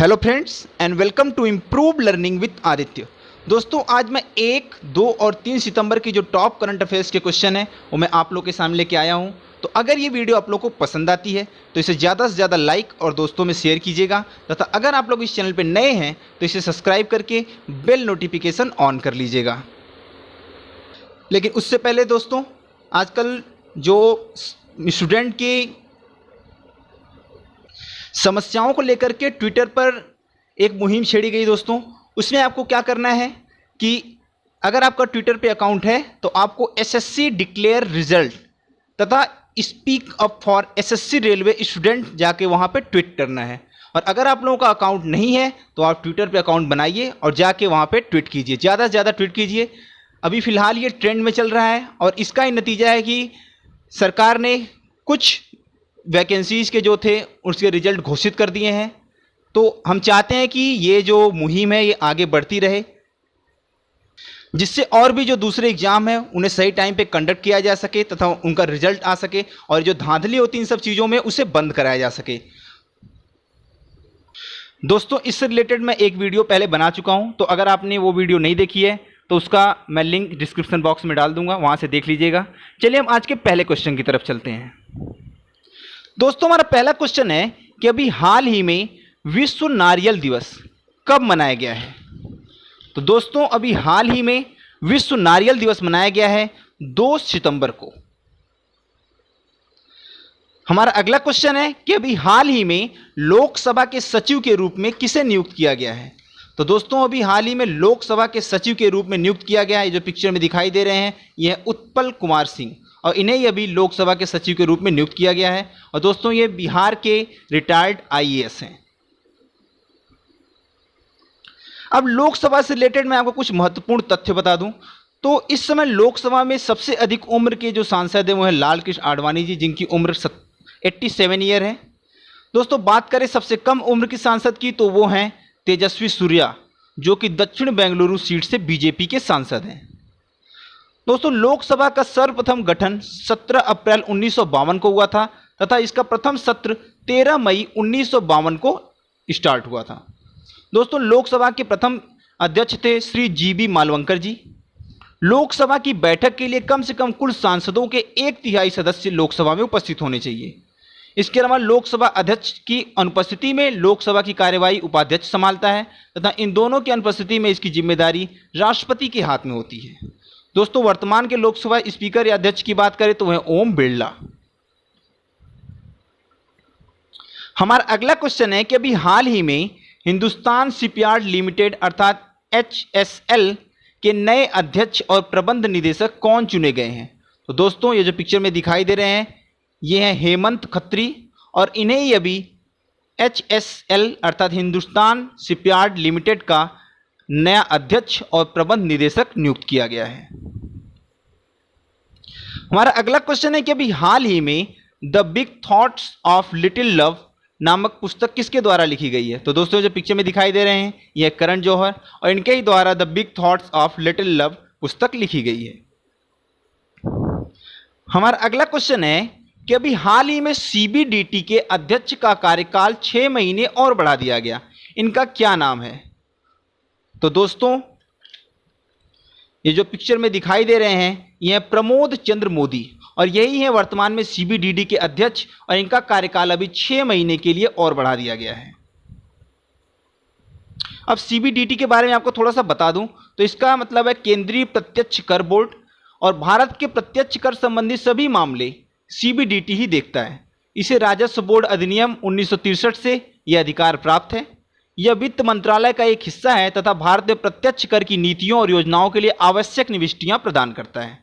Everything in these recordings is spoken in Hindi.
Hello friends and welcome to improve learning with Aditya. दोस्तों आज मैं 1, 2 और 3 सितंबर की जो टॉप करंट अफेयर्स के क्वेश्चन हैं वो मैं आप लोग के सामने लेके आया हूं। तो अगर ये वीडियो आप लोग को पसंद आती है तो इसे ज़्यादा से ज़्यादा लाइक और दोस्तों में शेयर कीजिएगा, तथा अगर आप लोग इस चैनल पर नए हैं तो इसे सब्सक्राइब करके बेल नोटिफिकेशन ऑन कर लीजिएगा। लेकिन उससे पहले दोस्तों, आजकल जो स्टूडेंट की समस्याओं को लेकर के ट्विटर पर एक मुहिम छेड़ी गई दोस्तों। उसमें आपको क्या करना है कि अगर आपका ट्विटर पे अकाउंट है तो आपको एसएससी डिक्लेयर रिजल्ट तथा speak up for SSC railway student जाके वहाँ पे ट्वीट करना है। और अगर आप लोगों का अकाउंट नहीं है तो आप ट्विटर पे अकाउंट बनाइए और जाके वहाँ पे ट्वीट कीजिए, ज़्यादा से ज़्यादा ट्वीट कीजिए। अभी फ़िलहाल ये ट्रेंड में चल रहा है और इसका ही नतीजा है कि सरकार ने कुछ वैकेंसीज़ के जो थे उसके रिजल्ट घोषित कर दिए हैं। तो हम चाहते हैं कि ये जो मुहिम है ये आगे बढ़ती रहे, जिससे और भी जो दूसरे एग्ज़ाम हैं उन्हें सही टाइम पे कंडक्ट किया जा सके तथा उनका रिजल्ट आ सके, और जो धांधली होती है इन सब चीज़ों में उसे बंद कराया जा सके। दोस्तों इससे रिलेटेड मैं एक वीडियो पहले बना चुका हूं, तो अगर आपने वो वीडियो नहीं देखी है तो उसका मैं लिंक डिस्क्रिप्शन बॉक्स में डाल दूंगा, वहाँ से देख लीजिएगा। चलिए हम आज के पहले क्वेश्चन की तरफ चलते हैं। दोस्तों हमारा पहला क्वेश्चन है कि अभी हाल ही में विश्व नारियल दिवस कब मनाया गया है। तो दोस्तों अभी हाल ही में विश्व नारियल दिवस मनाया गया है 2 सितंबर को। हमारा अगला क्वेश्चन है कि अभी हाल ही में लोकसभा के सचिव के रूप में किसे नियुक्त किया गया है। तो दोस्तों अभी हाल ही में लोकसभा के सचिव के रूप में नियुक्त किया गया है, जो पिक्चर में दिखाई दे रहे हैं यह उत्पल कुमार सिंह, और इन्हें ही अभी लोकसभा के सचिव के रूप में नियुक्त किया गया है। और दोस्तों ये बिहार के रिटायर्ड आईएएस हैं। अब लोकसभा से रिलेटेड मैं आपको कुछ महत्वपूर्ण तथ्य बता दूं तो इस समय लोकसभा में सबसे अधिक उम्र के जो सांसद हैं वो है लाल कृष्ण आडवाणी जी, जिनकी उम्र 87 ईयर है। दोस्तों बात करें सबसे कम उम्र की सांसद की तो वो हैं तेजस्वी सूर्या, जो कि दक्षिण बेंगलुरु सीट से बीजेपी के सांसद हैं। दोस्तों लोकसभा का सर्वप्रथम गठन 17 अप्रैल 1952 को हुआ था तथा इसका प्रथम सत्र 13 मई 1952 को स्टार्ट हुआ था। दोस्तों लोकसभा के प्रथम अध्यक्ष थे श्री जीबी मालवंकर जी। लोकसभा की बैठक के लिए कम से कम कुल सांसदों के 1/3 सदस्य लोकसभा में उपस्थित होने चाहिए। इसके अलावा लोकसभा अध्यक्ष की अनुपस्थिति में लोकसभा की कार्यवाही उपाध्यक्ष संभालता है तथा इन दोनों की अनुपस्थिति में इसकी जिम्मेदारी राष्ट्रपति के हाथ में होती है। दोस्तों वर्तमान के लोकसभा स्पीकर या अध्यक्ष की बात करें तो वह ओम बिरला। हमारा अगला क्वेश्चन है कि अभी हाल ही में हिंदुस्तान शिपयार्ड लिमिटेड अर्थात HSL के नए अध्यक्ष और प्रबंध निदेशक कौन चुने गए हैं। तो दोस्तों ये जो पिक्चर में दिखाई दे रहे हैं ये हैं हेमंत खत्री, और इन्हें ही अभी HSL अर्थात हिंदुस्तान शिपयार्ड लिमिटेड का नया अध्यक्ष और प्रबंध निदेशक नियुक्त किया गया है। हमारा अगला क्वेश्चन है कि अभी हाल ही में the big thoughts of little love नामक पुस्तक किसके द्वारा लिखी गई है। तो दोस्तों जो पिक्चर में दिखाई दे रहे हैं यह करण जौहर, और इनके ही द्वारा the big thoughts of little love पुस्तक लिखी गई है। हमारा अगला क्वेश्चन है कि अभी हाल ही में CBDT के अध्यक्ष का कार्यकाल 6 महीने और बढ़ा दिया गया, इनका क्या नाम है। तो दोस्तों ये जो पिक्चर में दिखाई दे रहे हैं यह प्रमोद चंद्र मोदी, और यही है वर्तमान में CBDT के अध्यक्ष, और इनका कार्यकाल अभी 6 महीने के लिए और बढ़ा दिया गया है। अब CBDT के बारे में आपको थोड़ा सा बता दूं तो इसका मतलब है केंद्रीय प्रत्यक्ष कर बोर्ड, और भारत के प्रत्यक्ष कर संबंधी सभी मामले CBDT ही देखता है। इसे राजस्व बोर्ड अधिनियम 1963 से यह अधिकार प्राप्त है। यह वित्त मंत्रालय का एक हिस्सा है तथा भारत में प्रत्यक्ष कर की नीतियों और योजनाओं के लिए आवश्यक निविष्टियां प्रदान करता है।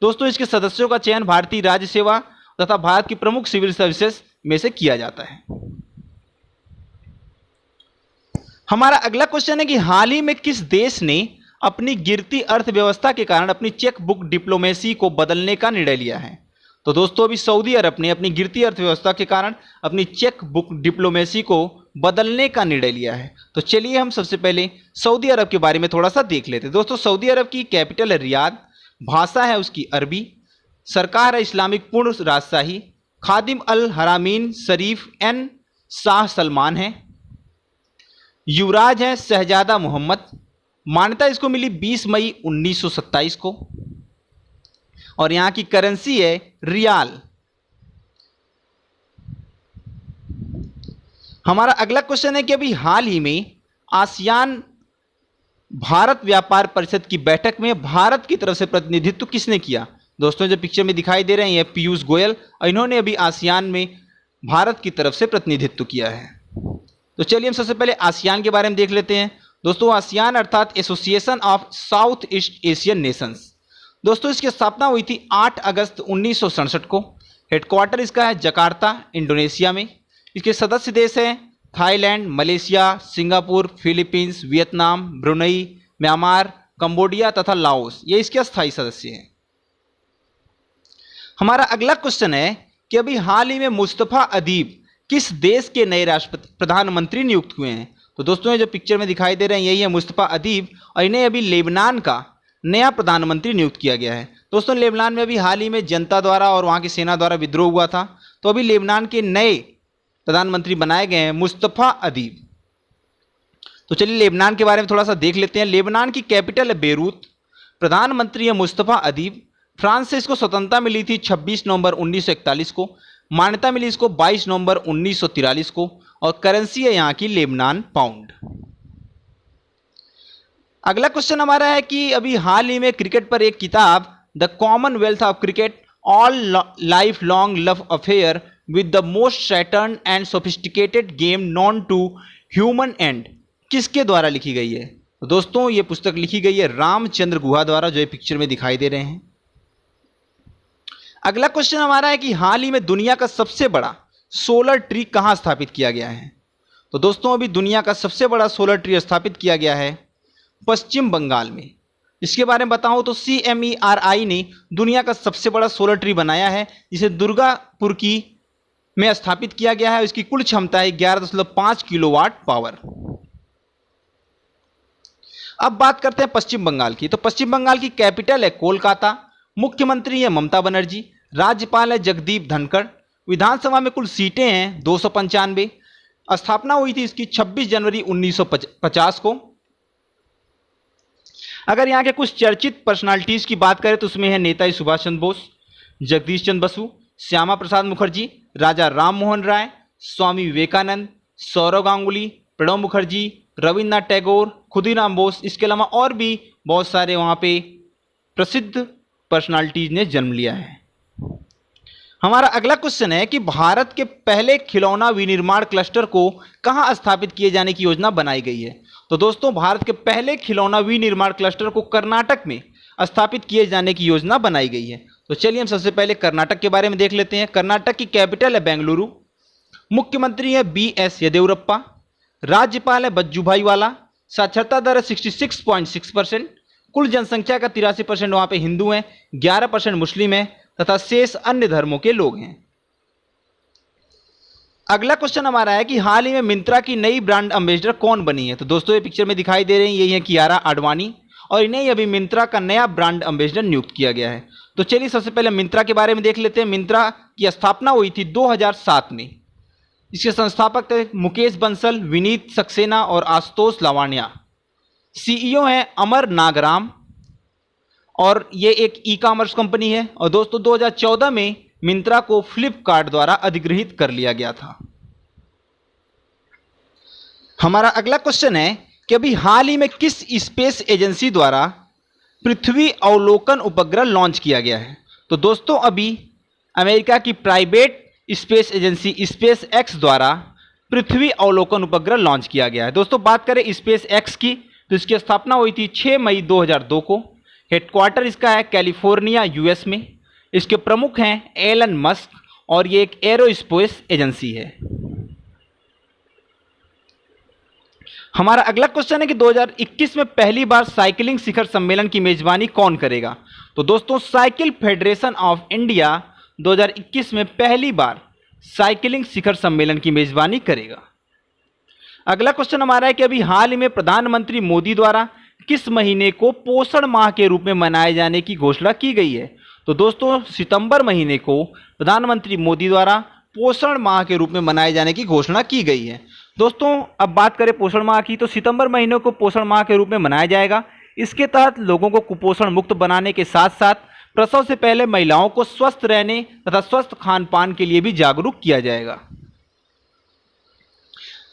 दोस्तों इसके सदस्यों का चयन भारतीय राज्य सेवा तथा भारत की प्रमुख सिविल सर्विसेज में से किया जाता है। हमारा अगला क्वेश्चन है कि हाल ही में किस देश ने अपनी गिरती अर्थव्यवस्था के कारण अपनी चेक बुक डिप्लोमेसी को बदलने का निर्णय लिया है। तो दोस्तों अभी सऊदी अरब ने अपनी गिरती अर्थव्यवस्था के कारण अपनी चेक बुक डिप्लोमेसी को बदलने का निर्णय लिया है। तो चलिए हम सबसे पहले सऊदी अरब के बारे में थोड़ा सा देख लेते हैं। दोस्तों सऊदी अरब की कैपिटल है रियाद, भाषा है उसकी अरबी, सरकार है इस्लामिक पूर्ण राजशाही, खादिम अल हरामीन शरीफ एन शाह सलमान है। युवराज हैं शहजादा मोहम्मद। मान्यता इसको मिली 20 मई 1927 को। और यहां की करेंसी है रियाल। हमारा अगला क्वेश्चन है कि अभी हाल ही में आसियान भारत व्यापार परिषद की बैठक में भारत की तरफ से प्रतिनिधित्व किसने किया? दोस्तों जो पिक्चर में दिखाई दे रहे हैं ये पीयूष गोयल, और इन्होंने अभी आसियान में भारत की तरफ से प्रतिनिधित्व किया है। तो चलिए हम सबसे पहले आसियान के बारे में देख लेते हैं। दोस्तों आसियान अर्थात association of south east Asian Nations. दोस्तों इसकी स्थापना हुई थी 8 अगस्त 1967 को। हेडक्वार्टर इसका है जकार्ता इंडोनेशिया में। इसके सदस्य देश हैं Thailand, Malaysia, Singapore, Philippines, Vietnam, Brunei, Myanmar, Cambodia तथा लाओस, ये इसके अस्थायी सदस्य हैं। हमारा अगला क्वेश्चन है कि अभी हाल ही में मुस्तफा अदीब किस देश के नए राष्ट्रपति प्रधानमंत्री नियुक्त हुए हैं? तो दोस्तों ये जो पिक्चर में दिखाई दे रहे हैं यही है मुस्तफा अदीब, और इन्हें अभी लेबनान का नया प्रधानमंत्री नियुक्त किया गया है। दोस्तों लेबनान में अभी हाल ही में जनता द्वारा और वहां की सेना द्वारा विद्रोह हुआ था, तो अभी लेबनान के नए प्रधानमंत्री बनाए गए हैं मुस्तफा अदीब। तो चलिए लेबनान के बारे में थोड़ा सा देख लेते हैं। लेबनान की कैपिटल है बेरूत। प्रधानमंत्री है मुस्तफा अदीब। फ्रांस से इसको स्वतंत्रता मिली थी 26 नवंबर 1941 को। मान्यता मिली इसको 22 नवंबर 1943 को, और करेंसी है यहाँ की लेबनान पाउंड। अगला क्वेश्चन हमारा है कि अभी हाल ही में क्रिकेट पर एक किताब the commonwealth of cricket all life long love affair with the most saturn and sophisticated game known to human and किसके द्वारा लिखी गई है? तो दोस्तों ये पुस्तक लिखी गई है रामचंद्र गुहा द्वारा, जो ये पिक्चर में दिखाई दे रहे हैं। अगला क्वेश्चन हमारा है कि हाल ही में दुनिया का सबसे बड़ा सोलर ट्री कहां स्थापित किया गया है? तो दोस्तों अभी दुनिया का सबसे बड़ा सोलर ट्री स्थापित किया गया है पश्चिम बंगाल में। इसके बारे में बताऊं तो CMERI ने दुनिया का सबसे बड़ा सोलर ट्री बनाया है, जिसे दुर्गापुर की में स्थापित किया गया है। इसकी कुल क्षमता है 11.5 किलोवाट पावर। अब बात करते हैं पश्चिम बंगाल की। तो पश्चिम बंगाल की कैपिटल है कोलकाता। मुख्यमंत्री है ममता बनर्जी। राज्यपाल है जगदीप धनखड़। विधानसभा में कुल सीटें हैं 295। स्थापना हुई थी इसकी 26 जनवरी 1950 को। अगर यहाँ के कुछ चर्चित पर्सनालिटीज की बात करें तो उसमें है नेताजी सुभाष चंद्र बोस, जगदीश चंद्र बसु, श्यामा प्रसाद मुखर्जी, राजा राम मोहन राय, स्वामी विवेकानंद, सौरव गांगुली, प्रणब मुखर्जी, रविन्द्रनाथ टैगोर, खुदीराम बोस। इसके अलावा और भी बहुत सारे वहाँ पे प्रसिद्ध पर्सनालिटीज ने जन्म लिया है। हमारा अगला क्वेश्चन है कि भारत के पहले खिलौना विनिर्माण क्लस्टर को कहां स्थापित किए जाने की योजना बनाई गई है? तो दोस्तों भारत के पहले खिलौना विनिर्माण क्लस्टर को कर्नाटक में स्थापित किए जाने की योजना बनाई गई है। तो चलिए हम सबसे पहले कर्नाटक के बारे में देख लेते हैं। कर्नाटक की कैपिटल है बेंगलुरु। मुख्यमंत्री है BS येदियुरप्पा। राज्यपाल है वजुभाई वाला। साक्षरता दर है 66.6%। कुल जनसंख्या का 83% वहां पे हिंदू हैं, 11% मुस्लिम हैं तथा शेष अन्य धर्मों के लोग हैं। अगला क्वेश्चन हमारा है कि हाल ही में मिंत्रा की नई ब्रांड एम्बेसडर कौन बनी है? तो दोस्तों ये पिक्चर में दिखाई दे रही है यही है कियारा आडवाणी, और इन्हें अभी मिंत्रा का नया ब्रांड एम्बेसडर नियुक्त किया गया है। तो चलिए सबसे पहले मिंत्रा के बारे में देख लेते हैं। मिंत्रा की स्थापना हुई थी 2007 में। इसके संस्थापक थे मुकेश बंसल, विनीत सक्सेना और आशुतोष लावनिया। CEO हैं अमर नागराम, और ये एक ई-कॉमर्स कंपनी है। और दोस्तों 2014 में मिंत्रा को फ्लिपकार्ट द्वारा अधिग्रहित कर लिया गया था। हमारा अगला क्वेश्चन है कि अभी हाल ही में किस स्पेस एजेंसी द्वारा पृथ्वी अवलोकन उपग्रह लॉन्च किया गया है? तो दोस्तों अभी अमेरिका की private space agency space x द्वारा पृथ्वी अवलोकन उपग्रह लॉन्च किया गया है। दोस्तों बात करें स्पेस एक्स की तो इसकी स्थापना हुई थी 6 मई 2002 को। हेडक्वार्टर इसका है कैलिफोर्निया US में। इसके प्रमुख हैं एलन मस्क, और ये एक एरोस्पेस एजेंसी है। हमारा अगला क्वेश्चन है कि 2021 में पहली बार साइकिलिंग शिखर सम्मेलन की मेजबानी कौन करेगा? तो दोस्तों साइकिल फेडरेशन ऑफ इंडिया 2021 में पहली बार साइकिलिंग शिखर सम्मेलन की मेजबानी करेगा। अगला क्वेश्चन हमारा है कि अभी हाल ही में प्रधानमंत्री मोदी द्वारा किस महीने को पोषण माह के रूप में मनाए जाने की घोषणा की गई है? तो दोस्तों सितंबर महीने को प्रधानमंत्री मोदी द्वारा पोषण माह के रूप में मनाए जाने की घोषणा की गई है। दोस्तों अब बात करें पोषण माह की, तो सितंबर महीने को पोषण माह के रूप में मनाया जाएगा। इसके तहत लोगों को कुपोषण मुक्त बनाने के साथ साथ प्रसव से पहले महिलाओं को स्वस्थ रहने तथा स्वस्थ खान पान के लिए भी जागरूक किया जाएगा।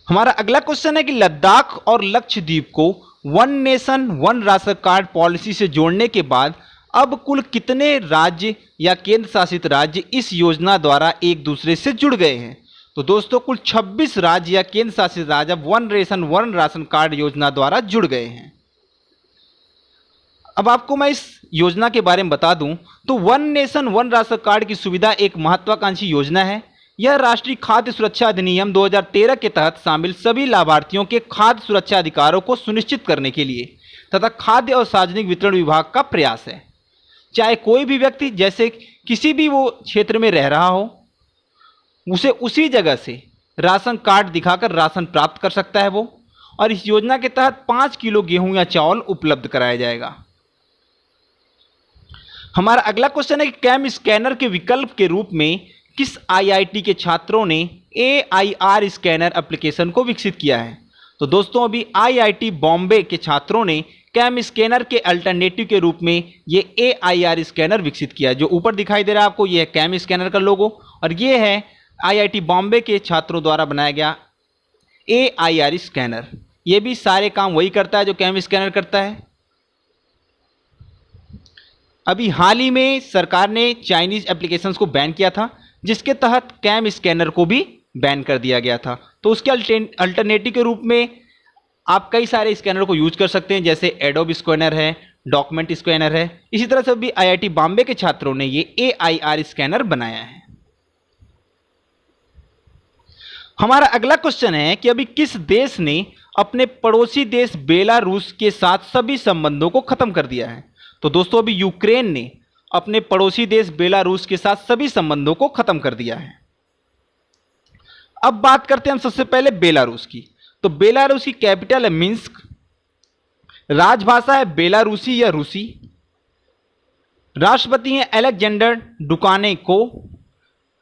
हमारा अगला क्वेश्चन है कि लद्दाख और लक्षद्वीप को one nation one ration card policy से जोड़ने के बाद अब कुल कितने राज्य या केंद्र शासित राज्य इस योजना द्वारा एक दूसरे से जुड़ गए हैं? तो दोस्तों कुल 26 राज्य या केंद्र शासित राज्य अब one nation one ration card योजना द्वारा जुड़ गए हैं। अब आपको मैं इस योजना के बारे में बता दूं तो one nation one ration card की सुविधा एक महत्वाकांक्षी योजना है। यह राष्ट्रीय खाद्य सुरक्षा अधिनियम 2013 के तहत शामिल सभी लाभार्थियों के खाद्य सुरक्षा अधिकारों को सुनिश्चित करने के लिए तथा खाद्य और सार्वजनिक वितरण विभाग का प्रयास है। चाहे कोई भी व्यक्ति जैसे किसी भी वो क्षेत्र में रह रहा हो, उसे उसी जगह से राशन कार्ड दिखाकर राशन प्राप्त कर सकता है वो, और इस योजना के तहत 5 किलो गेहूं या चावल उपलब्ध कराया जाएगा। हमारा अगला क्वेश्चन है कि कैम स्कैनर के विकल्प के रूप में किस आईआईटी के छात्रों ने AIR स्कैनर एप्लीकेशन को विकसित किया है? तो दोस्तों अभी आईआईटी बॉम्बे के छात्रों ने कैम स्कैनर के अल्टरनेटिव के रूप में ये AIR स्कैनर विकसित किया है। जो ऊपर दिखाई दे रहा है आपको, ये है कैम स्कैनर का लोगो, और ये है आईआईटी बॉम्बे के छात्रों द्वारा बनाया गया AIR स्कैनर। ये भी सारे काम वही करता है जो कैम स्कैनर करता है। अभी हाल ही में सरकार ने चाइनीज एप्लीकेशंस को बैन किया था, जिसके तहत कैम स्कैनर को भी बैन कर दिया गया था। तो उसके अल्टरनेटिव के रूप में आप कई सारे स्कैनर को यूज कर सकते हैं, जैसे एडोब स्कैनर है, डॉक्यूमेंट स्कैनर है। इसी तरह से भी आईआईटी बॉम्बे के छात्रों ने ये AIR स्कैनर बनाया है। हमारा अगला क्वेश्चन है कि अभी किस देश ने अपने पड़ोसी देश बेलारूस के साथ सभी संबंधों को खत्म कर दिया है? तो दोस्तों अभी यूक्रेन ने अपने पड़ोसी देश बेलारूस के साथ सभी संबंधों को खत्म कर दिया है। अब बात करते हैं हम सबसे पहले बेलारूस की। तो बेलारूस की कैपिटल है मिन्स्क, राजभाषा है बेलारूसी या रूसी, राष्ट्रपति हैं अलेक्जेंडर डुकानेको,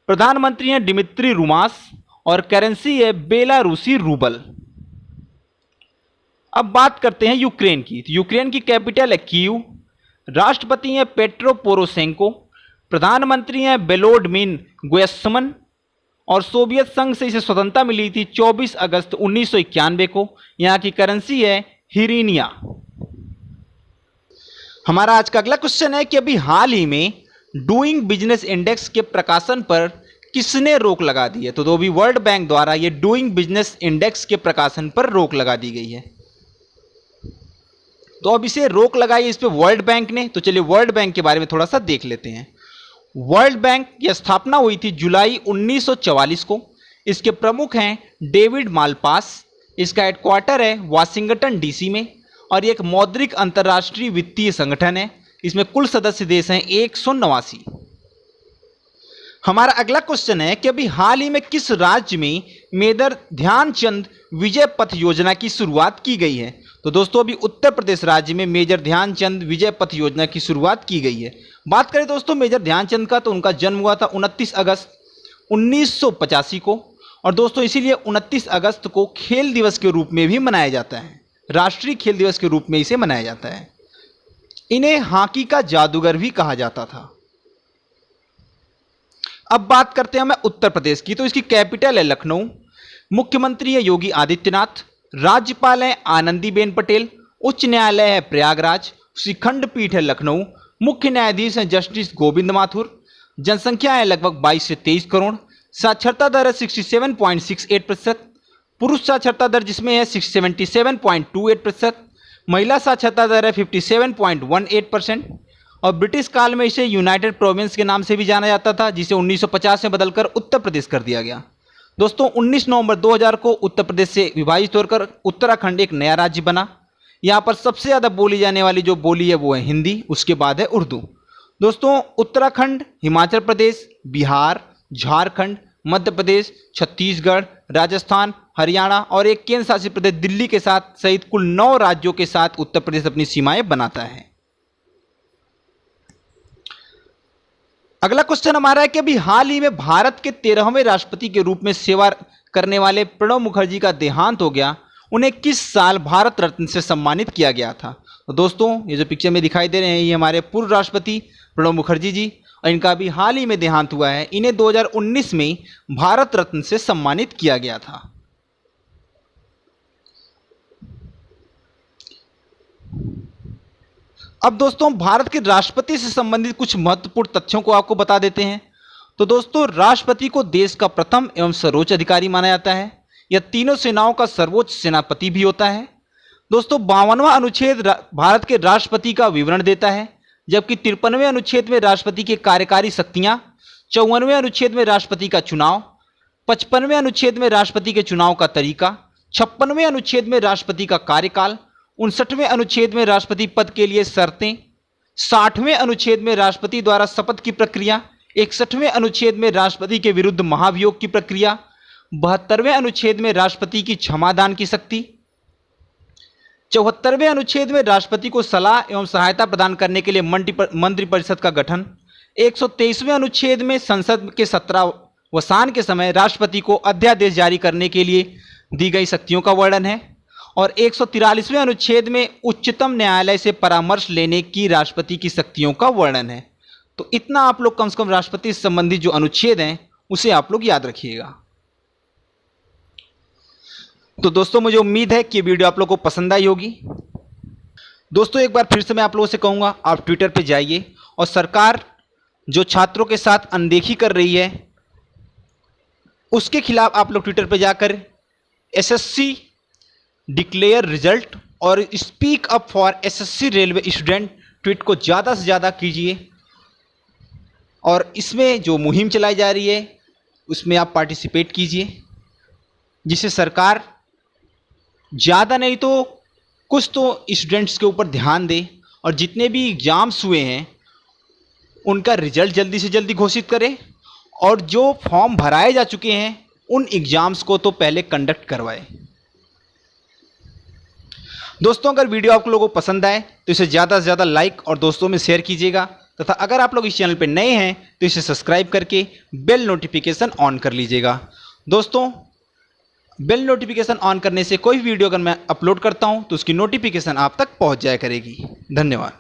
प्रधानमंत्री हैं डिमित्री रुमास, और करेंसी है बेलारूसी रूबल। अब बात करते हैं यूक्रेन की। तो यूक्रेन की कैपिटल है कीव, राष्ट्रपति हैं पेट्रो पोरोशेंको, प्रधानमंत्री हैं बेलोडमिन ग्वेस्मन, और सोवियत संघ से इसे स्वतंत्रता मिली थी 24 अगस्त 1991 को। यहाँ की करेंसी है हिरीनिया। हमारा आज का अगला क्वेश्चन है कि अभी हाल ही में डूइंग बिजनेस इंडेक्स के प्रकाशन पर किसने रोक लगा दी है? तो अभी वर्ल्ड बैंक द्वारा ये डूइंग बिजनेस इंडेक्स के प्रकाशन पर रोक लगा दी गई है। तो अब इसे रोक लगाई इस पे वर्ल्ड बैंक ने। तो चलिए वर्ल्ड बैंक के बारे में थोड़ा सा देख लेते हैं। वर्ल्ड बैंक की स्थापना हुई थी जुलाई 1944 को। इसके प्रमुख हैं डेविड मालपास। इसका हेडक्वार्टर है वाशिंगटन डीसी में, और ये एक मौद्रिक अंतर्राष्ट्रीय वित्तीय संगठन है। इसमें कुल सदस्य देश हैं 189। हमारा अगला क्वेश्चन है कि अभी हाल ही में किस राज्य में मेजर ध्यानचंद विजय पथ योजना की शुरुआत की गई है? तो दोस्तों अभी उत्तर प्रदेश राज्य में मेजर ध्यानचंद विजय पथ योजना की शुरुआत की गई है। बात करें दोस्तों मेजर ध्यानचंद का, तो उनका जन्म हुआ था 29 अगस्त 1985 को, और दोस्तों इसीलिए 29 अगस्त को खेल दिवस के रूप में भी मनाया जाता है, राष्ट्रीय खेल दिवस के रूप में इसे मनाया जाता है। इन्हें हॉकी का जादूगर भी कहा जाता था। अब बात करते हैं हमें उत्तर प्रदेश की। तो इसकी कैपिटल है लखनऊ, मुख्यमंत्री है योगी आदित्यनाथ, राज्यपाल है आनंदीबेन पटेल, उच्च न्यायालय है प्रयागराज, उसकी खंडपीठ है लखनऊ, मुख्य न्यायाधीश हैं जस्टिस गोविंद माथुर, जनसंख्या है लगभग 22 से 23 करोड़, साक्षरता दर है 67.68%, पुरुष साक्षरता दर जिसमें है 77.28%, महिला साक्षरता दर है 57.18%, और ब्रिटिश काल में इसे यूनाइटेड प्रोविंस के नाम से भी जाना जाता था, जिसे 1950 में बदलकर उत्तर प्रदेश कर दिया गया। दोस्तों 19 नवंबर 2000 को उत्तर प्रदेश से विभाजित होकर उत्तराखंड एक नया राज्य बना। यहाँ पर सबसे ज़्यादा बोली जाने वाली जो बोली है वो है हिंदी, उसके बाद है उर्दू। दोस्तों उत्तराखंड, हिमाचल प्रदेश, बिहार, झारखंड, मध्य प्रदेश, छत्तीसगढ़, राजस्थान, हरियाणा और एक केंद्र शासित प्रदेश दिल्ली के साथ सहित कुल 9 राज्यों के साथ उत्तर प्रदेश अपनी सीमाएं बनाता है। अगला क्वेश्चन हमारा है कि अभी हाल ही में भारत के 13वें राष्ट्रपति के रूप में सेवा करने वाले प्रणब मुखर्जी का देहांत हो गया, उन्हें किस साल भारत रत्न से सम्मानित किया गया था? तो दोस्तों ये जो पिक्चर में दिखाई दे रहे हैं ये हमारे पूर्व राष्ट्रपति प्रणब मुखर्जी जी, और इनका भी हाल ही में देहांत हुआ है। इन्हें 2019 में भारत रत्न से सम्मानित किया गया था। अब दोस्तों भारत के राष्ट्रपति से संबंधित कुछ महत्वपूर्ण तथ्यों को आपको बता देते हैं। तो दोस्तों राष्ट्रपति को देश का प्रथम एवं सर्वोच्च अधिकारी माना जाता है। यह तीनों सेनाओं का सर्वोच्च सेनापति भी होता है। दोस्तों 52वां अनुच्छेद भारत के राष्ट्रपति का विवरण देता है, जबकि 53वें अनुच्छेद में राष्ट्रपति की कार्यकारी शक्तियां, 54वें अनुच्छेद में राष्ट्रपति का चुनाव, 55वें अनुच्छेद में राष्ट्रपति के चुनाव का तरीका, 56वें अनुच्छेद में राष्ट्रपति का कार्यकाल, 59वें अनुच्छेद में राष्ट्रपति पद के लिए शर्तें, 60वें अनुच्छेद में राष्ट्रपति द्वारा शपथ की प्रक्रिया, 61वें अनुच्छेद में राष्ट्रपति के विरुद्ध महाभियोग की प्रक्रिया, 72वें अनुच्छेद में राष्ट्रपति की क्षमादान की शक्ति, 74वें अनुच्छेद में राष्ट्रपति को सलाह एवं सहायता प्रदान करने के लिए मंत्रिपरिषद का गठन, 123वें अनुच्छेद में संसद के सत्रावसान के समय राष्ट्रपति को अध्यादेश जारी करने के लिए दी गई शक्तियों का वर्णन है, और 143वें अनुच्छेद में उच्चतम न्यायालय से परामर्श लेने की राष्ट्रपति की शक्तियों का वर्णन है। तो इतना आप लोग कम से कम राष्ट्रपति से संबंधित जो अनुच्छेद हैं उसे आप लोग याद रखिएगा। तो दोस्तों मुझे उम्मीद है कि ये वीडियो आप लोगों को पसंद आई होगी। दोस्तों एक बार फिर से मैं आप लोगों से कहूँगा, आप ट्विटर पे जाइए और सरकार जो छात्रों के साथ अनदेखी कर रही है उसके खिलाफ आप लोग ट्विटर पे जाकर एसएससी डिक्लेयर रिजल्ट और speak up for SSC railway student tweet को ज़्यादा से ज़्यादा कीजिए, और इसमें जो मुहिम चलाई जा रही है उसमें आप पार्टिसिपेट कीजिए, जिससे सरकार ज़्यादा नहीं तो कुछ तो स्टूडेंट्स के ऊपर ध्यान दे और जितने भी एग्ज़ाम्स हुए हैं उनका रिजल्ट जल्दी से जल्दी घोषित करे, और जो फॉर्म भराए जा चुके हैं उन एग्ज़ाम्स को तो पहले कंडक्ट करवाए। दोस्तों अगर वीडियो आप लोगों को पसंद आए तो इसे ज़्यादा से ज़्यादा लाइक और दोस्तों में शेयर कीजिएगा, तथा अगर आप लोग इस चैनल पर नए हैं तो इसे सब्सक्राइब करके बेल नोटिफिकेशन ऑन कर लीजिएगा। दोस्तों बेल नोटिफिकेशन ऑन करने से कोई वीडियो अगर मैं अपलोड करता हूं तो उसकी नोटिफिकेशन आप तक पहुंच जाया करेगी। धन्यवाद।